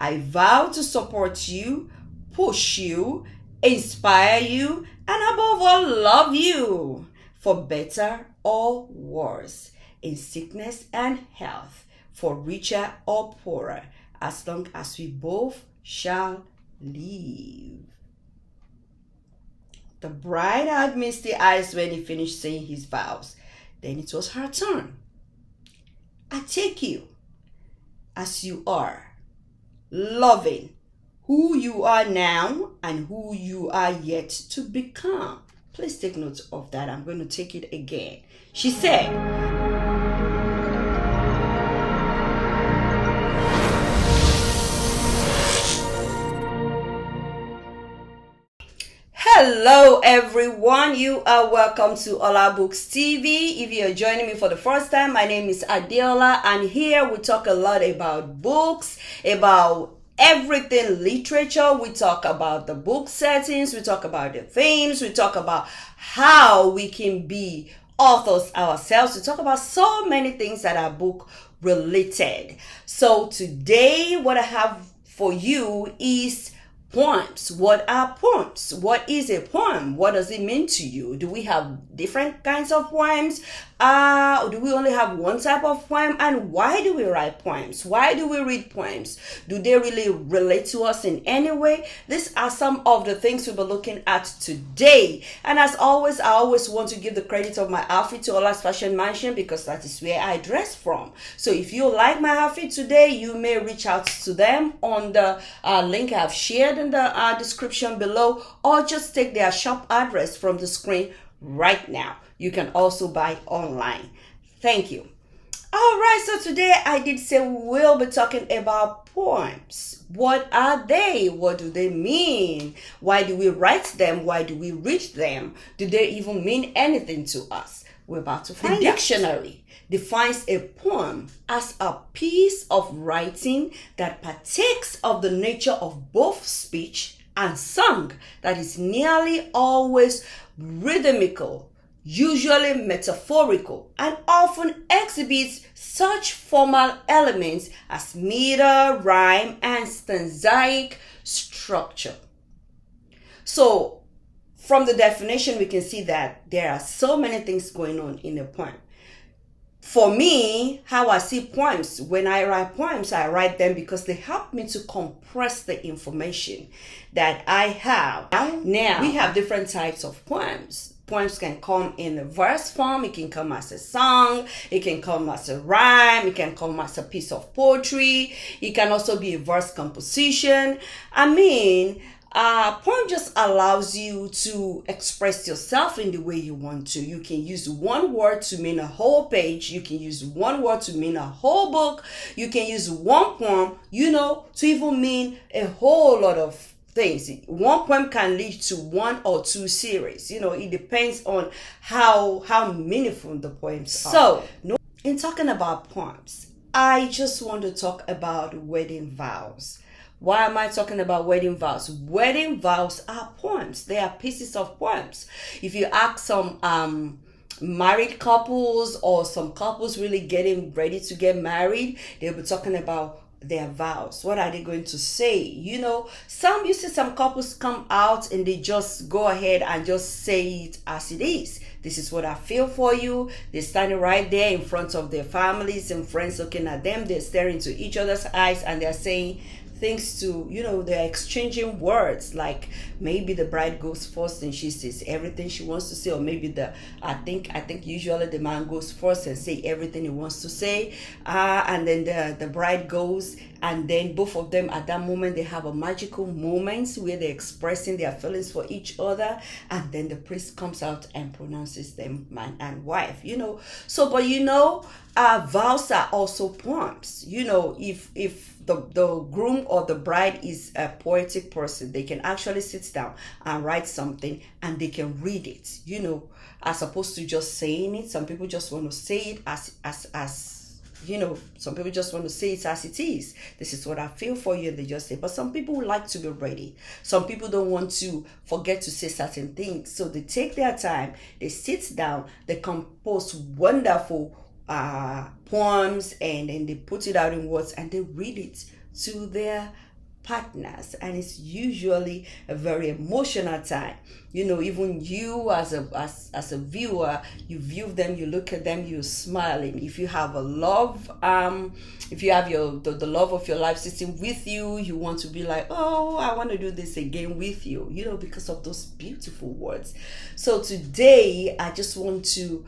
I vow to support you, push you, inspire you, and above all, love you for better or worse, in sickness and health, for richer or poorer, as long as we both shall live. The bride had misty eyes when he finished saying his vows. Then it was her turn. I take you as you are, loving who you are now and who you are yet to become. Please take note of that. I'm going to take it again. She said, hello everyone, you are welcome to Olabooks TV. If you are joining me for the first time, my name is Adiola, and here we talk a lot about books, about everything literature. We talk about the book settings, we talk about the themes, we talk about how we can be authors ourselves. We talk about so many things that are book related. So today what I have for you is poems. What are poems? What is a poem? What does it mean to you? Do we have different kinds of poems? Do we only have one type of poem? And why do we write poems? Why do we read poems? Do they really relate to us in any way? These are some of the things we'll be looking at today. And as always, I always want to give the credit of my outfit to Ola's Fashion Mansion, because that is where I dress from. So if you like my outfit today, you may reach out to them on the link I've shared in the description below, or just take their shop address from the screen right now. You can also buy online. Thank you. All right, so today I did say we'll be talking about poems. What are they? What do they mean? Why do we write them? Why do we read them? Do they even mean anything to us? We're about to find out. The dictionary defines a poem as a piece of writing that partakes of the nature of both speech and song, that is nearly always rhythmical, usually metaphorical, and often exhibits such formal elements as meter, rhyme, and stanzaic structure. So from the definition, we can see that there are so many things going on in a poem. For me, how I see poems, when I write poems, I write them because they help me to compress the information that I have. Now, we have different types of poems. Poems can come in a verse form, it can come as a song, it can come as a rhyme, it can come as a piece of poetry, it can also be a verse composition. Poem just allows you to express yourself in the way you want to. You can use one word to mean a whole page. You can use one word to mean a whole book. You can use one poem, to even mean a whole lot of things. One poem can lead to one or two series. It depends on how meaningful the poems are. So, in talking about poems, I just want to talk about wedding vows. Why am I talking about wedding vows? Wedding vows are poems. They are pieces of poems. If you ask some married couples or some couples really getting ready to get married, they'll be talking about their vows. What are they going to say? You see some couples come out and they just go ahead and just say it as it is. This is what I feel for you. They're standing right there in front of their families and friends looking at them. They're staring into each other's eyes and they're saying things to, they're exchanging words, like maybe the bride goes first and she says everything she wants to say, or maybe I think usually the man goes first and say everything he wants to say, and then the bride goes, and then both of them at that moment they have a magical moment where they're expressing their feelings for each other, and then the priest comes out and pronounces them man and wife. Vows are also poems. If the groom or the bride is a poetic person, they can actually sit down and write something and they can read it, as opposed to just saying it. Some people just want to say it as some people just want to say it as it is. This is what I feel for you, and they just say. But some people would like to be ready. Some people don't want to forget to say certain things. So they take their time, they sit down, they compose wonderful poems, and then they put it out in words and they read it to their partners, and it's usually a very emotional time. Even you as a viewer, you view them, you look at them, you're smiling. If you have a love, if you have the love of your life sitting with you, you want to be like, oh, I want to do this again with you, because of those beautiful words. So today I just want to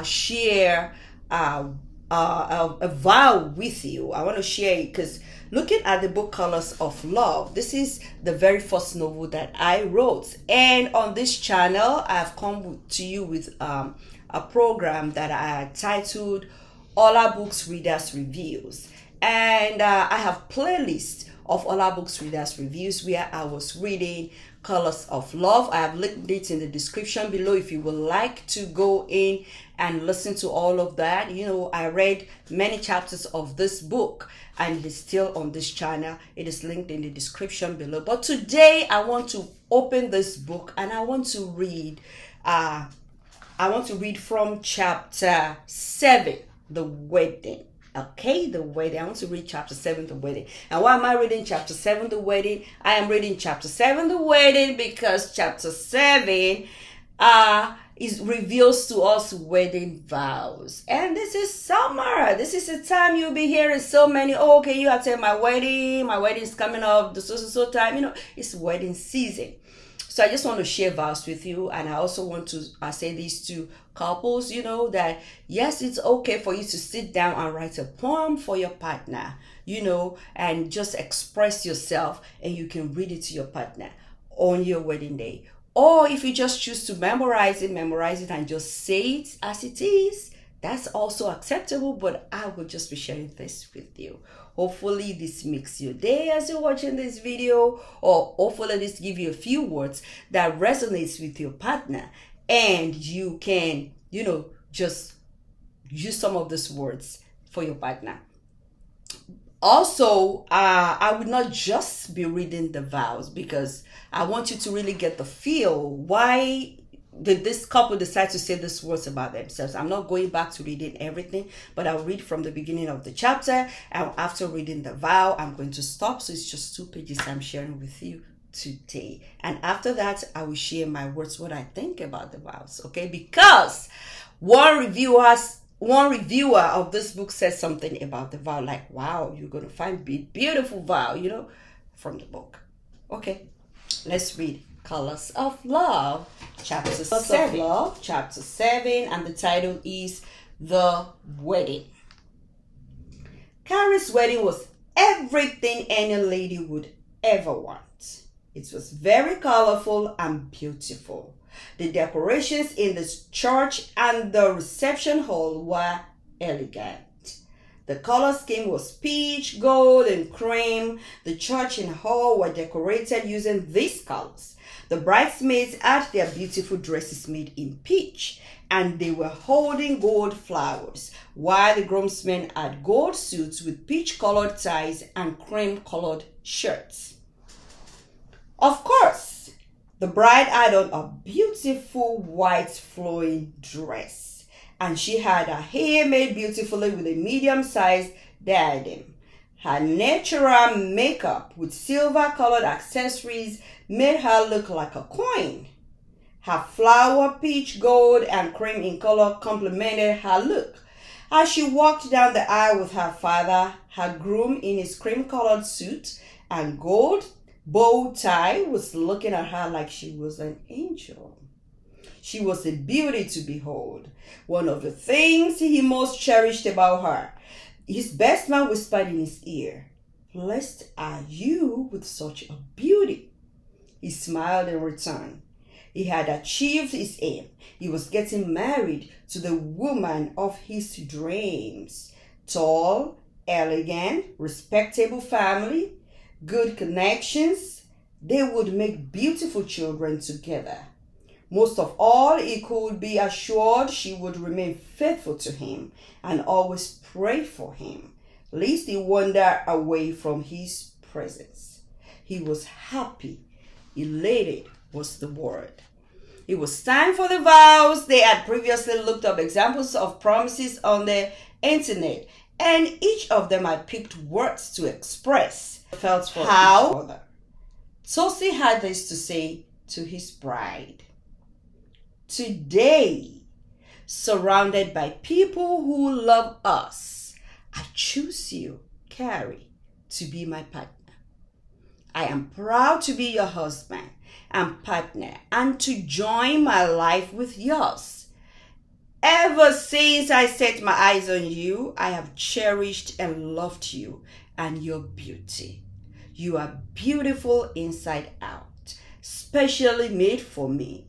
share a vow with you. I want to share it because looking at the book Colors of Love, this is the very first novel that I wrote. And on this channel, I've come to you with a program that I titled Olabooks Readers Reviews. And I have playlists of Olabooks Readers Reviews where I was reading Colors of Love. I have linked it in the description below if you would like to go in and listen to all of that. I read many chapters of this book and it is still on this channel. It is linked in the description below. But today I want to open this book and I want to read from chapter 7, The Wedding. Okay, the wedding. I want to read chapter 7, the wedding. And why am I reading chapter 7, the wedding? I am reading chapter 7, the wedding, because chapter 7 reveals to us wedding vows. And this is summer. This is the time you'll be hearing so many, okay, you have to my wedding is coming up, the so time, it's wedding season. So I just want to share vows with you, and I also want to say this to couples, that yes, it's okay for you to sit down and write a poem for your partner, and just express yourself, and you can read it to your partner on your wedding day. Or if you just choose to memorize it and just say it as it is, that's also acceptable, but I will just be sharing this with you. Hopefully this makes your day as you're watching this video, or hopefully this give you a few words that resonates with your partner, and you can, just use some of these words for your partner. Also, I would not just be reading the vows, because I want you to really get the feel. Why did this couple decide to say these words about themselves? I'm not going back to reading everything, but I'll read from the beginning of the chapter, and after reading the vow, I'm going to stop. So it's just 2 pages I'm sharing with you today. And after that, I will share my words, what I think about the vows, okay? Because one reviewer of this book said something about the vow, like, wow, you're going to find beautiful vow, from the book. Okay, let's read Colors of Love, chapter 7, and the title is The Wedding. Carrie's wedding was everything any lady would ever want. It was very colorful and beautiful. The decorations in the church and the reception hall were elegant. The color scheme was peach, gold, and cream. The church and hall were decorated using these colors. The bridesmaids had their beautiful dresses made in peach, and they were holding gold flowers, while the groomsmen had gold suits with peach-colored ties and cream-colored shirts. Of course, the bride had on a beautiful white flowing dress, and she had her hair made beautifully with a medium-sized diadem. Her natural makeup with silver-colored accessories made her look like a queen. Her flower, peach, gold, and cream in color complemented her look. As she walked down the aisle with her father, her groom in his cream-colored suit and gold bow tie was looking at her like she was an angel. She was a beauty to behold. One of the things he most cherished about her, his best man whispered in his ear, "Blessed are you with such a beauty." He smiled in return. He had achieved his aim. He was getting married to the woman of his dreams. Tall, elegant, respectable family, good connections. They would make beautiful children together. Most of all, he could be assured she would remain faithful to him and always pray for him, lest he wander away from his presence. He was happy. Elated was the word. It was time for the vows. They had previously looked up examples of promises on the internet, and each of them had picked words to express felt for how each other. Tosi had this to say to his bride. Today, surrounded by people who love us, I choose you, Carrie, to be my partner. I am proud to be your husband and partner and to join my life with yours. Ever since I set my eyes on you, I have cherished and loved you and your beauty. You are beautiful inside out, specially made for me.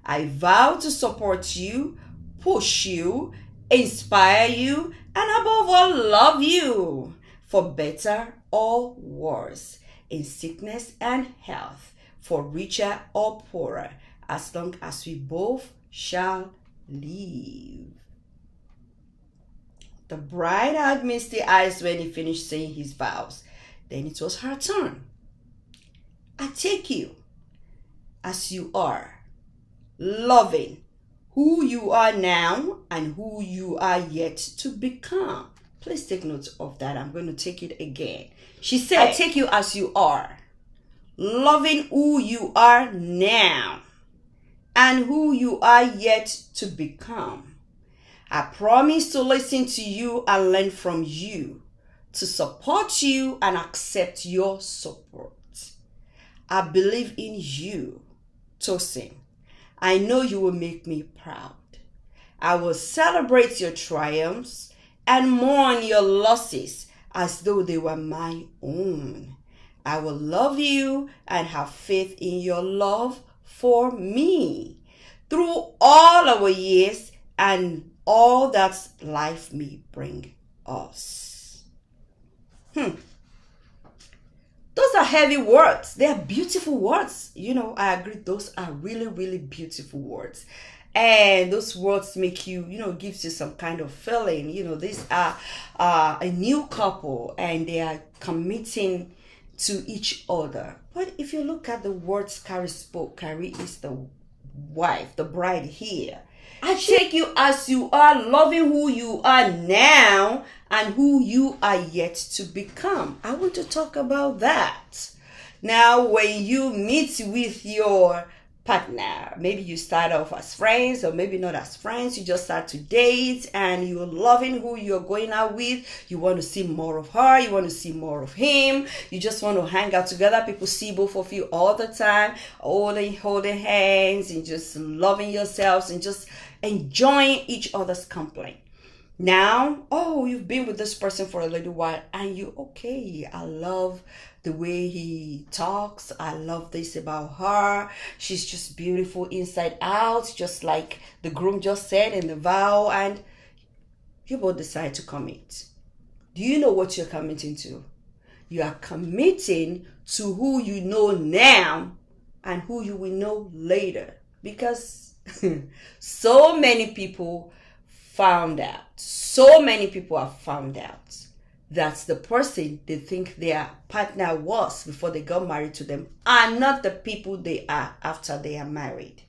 I vow to support you, push you, inspire you, and above all, love you, for better or worse, in sickness and health, for richer or poorer, as long as we both shall live. The bride had misty eyes when he finished saying his vows. Then it was her turn. I take you as you are, loving who you are now and who you are yet to become. Please take note of that. I'm going to take it again. She said, I take you as you are, loving who you are now and who you are yet to become. I promise to listen to you and learn from you, to support you and accept your support. I believe in you, Tosin. I know you will make me proud. I will celebrate your triumphs and mourn your losses as though they were my own. I will love you and have faith in your love for me through all our years and all that life may bring us. Those are heavy words. They are beautiful words. You know, I agree. Those are really, really beautiful words. And those words make you, gives you some kind of feeling. These are a new couple and they are committing to each other. But if you look at the words Carrie spoke, Carrie is the wife, the bride here. I take you as you are, loving who you are now and who you are yet to become. I want to talk about that. Now, when you meet with your partner, maybe you start off as friends or maybe not as friends, you just start to date and you're loving who you're going out with. You want to see more of her, you want to see more of him, you just want to hang out together. People see both of you all the time, holding hands and just loving yourselves and just enjoying each other's company. Now, you've been with this person for a little while and I love the way he talks. I love this about her. She's just beautiful inside out, just like the groom just said in the vow, and you both decide to commit. Do you know what you're committing to? You are committing to who you know now and who you will know later, because so many people have found out that the person they think their partner was before they got married to them are not the people they are after they are married.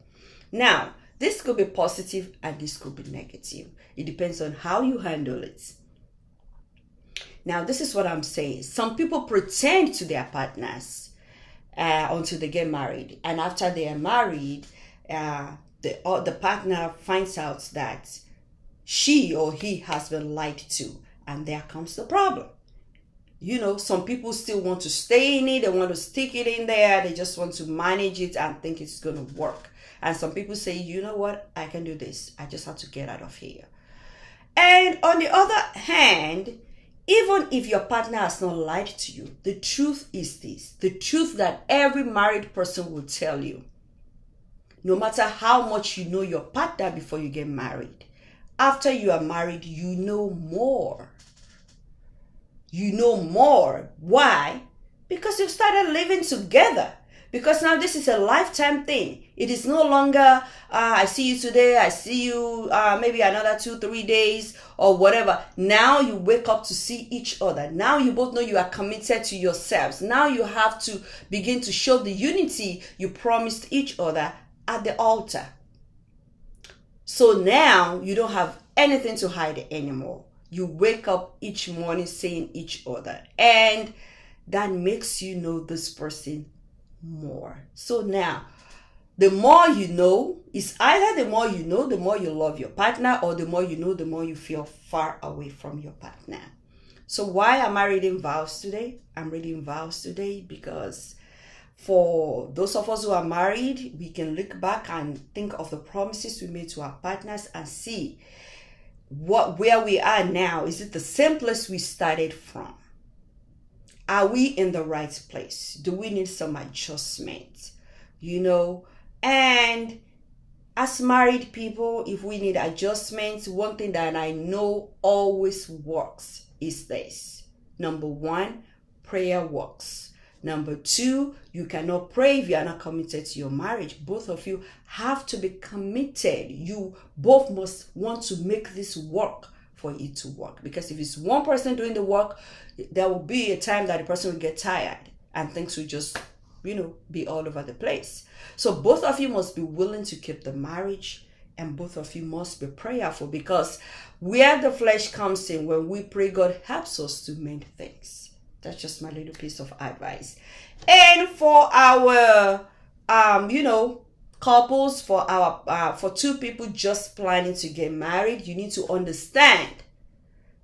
Now, this could be positive and this could be negative. It depends on how you handle it. Now, this is what I'm saying. Some people pretend to their partners until they get married. And after they are married, the partner finds out that she or he has been lied to. And there comes the problem. Some people still want to stay in it. They want to stick it in there. They just want to manage it and think it's going to work. And some people say, you know what? I can do this. I just have to get out of here. And on the other hand, even if your partner has not lied to you, the truth is this. The truth that every married person will tell you. No matter how much you know your partner before you get married, after you are married, you know more. You know more. Why? Because you've started living together. Because now this is a lifetime thing. It is no longer, I see you today, I see you maybe another 2-3 days or whatever. Now you wake up to see each other. Now you both know you are committed to yourselves. Now you have to begin to show the unity you promised each other at the altar. So now you don't have anything to hide anymore. You wake up each morning seeing each other. And that makes you know this person more. So now, the more you know is either the more you know, the more you love your partner, or the more you know, the more you feel far away from your partner. So why am I reading Vows today? I'm reading Vows today because for those of us who are married, we can look back and think of the promises we made to our partners and see where we are now. Is it the same place we started from? Are we in the right place? Do we need some adjustment? And as married people, if we need adjustments, one thing that I know always works is this. Number one, prayer works. Number two, you cannot pray if you are not committed to your marriage. Both of you have to be committed. You both must want to make this work for it to work. Because if it's one person doing the work, there will be a time that the person will get tired and things will just, be all over the place. So both of you must be willing to keep the marriage, and both of you must be prayerful, because where the flesh comes in, when we pray, God helps us to mend things. That's just my little piece of advice. And for our, couples, for two people just planning to get married, you need to understand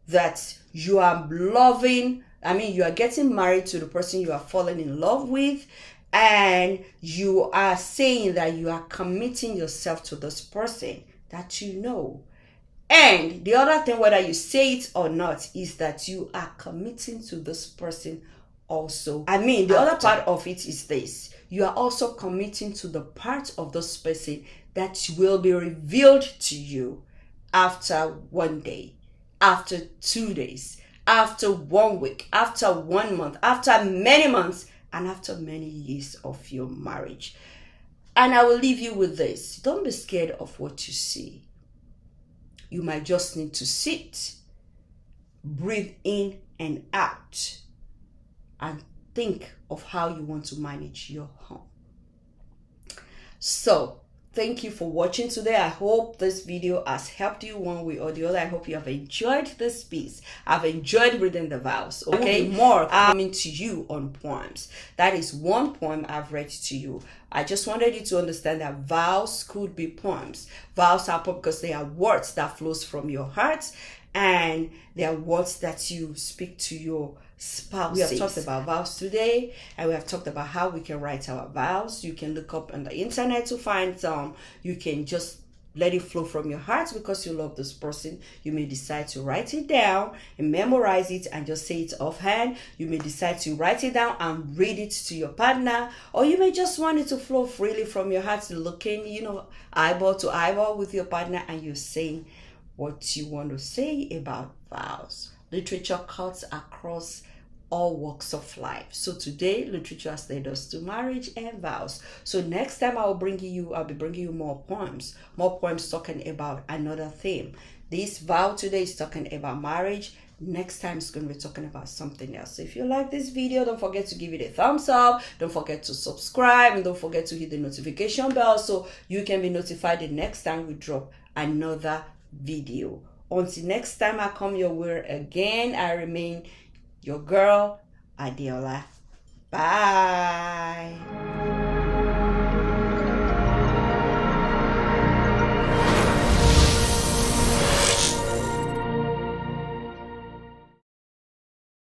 that you are you are getting married to the person you are falling in love with, and you are saying that you are committing yourself to this person that you know. And the other thing, whether you say it or not, is that you are committing to this person also. The other part of it is this. You are also committing to the part of this person that will be revealed to you after 1 day, after 2 days, after 1 week, after 1 month, after many months, and after many years of your marriage. And I will leave you with this. Don't be scared of what you see. You might just need to sit, breathe in and out, and think of how you want to manage your home. So, thank you for watching today. I hope this video has helped you one way or the other. I hope you have enjoyed this piece. I've enjoyed reading the vows. Okay, more coming to you on poems. That is one poem I've read to you. I just wanted you to understand that vows could be poems. Vows are because they are words that flows from your heart, and they are words that you speak to your spouse. We have talked about vows today, and we have talked about how we can write our vows. You can look up on the internet to find some. You can just let it flow from your heart because you love this person. You may decide to write it down and memorize it and just say it offhand. You may decide to write it down and read it to your partner, or you may just want it to flow freely from your heart, looking, eyeball to eyeball with your partner, and you're saying what you want to say about vows. Literature cuts across all walks of life. So today, literature has led us to marriage and vows. So next time I'll be bringing you more poems talking about another theme. This vow today is talking about marriage. Next time it's going to be talking about something else. So if you like this video, don't forget to give it a thumbs up. Don't forget to subscribe, and don't forget to hit the notification bell so you can be notified the next time we drop another video. Until next time I come your way again, I remain your girl, Adiola. Bye.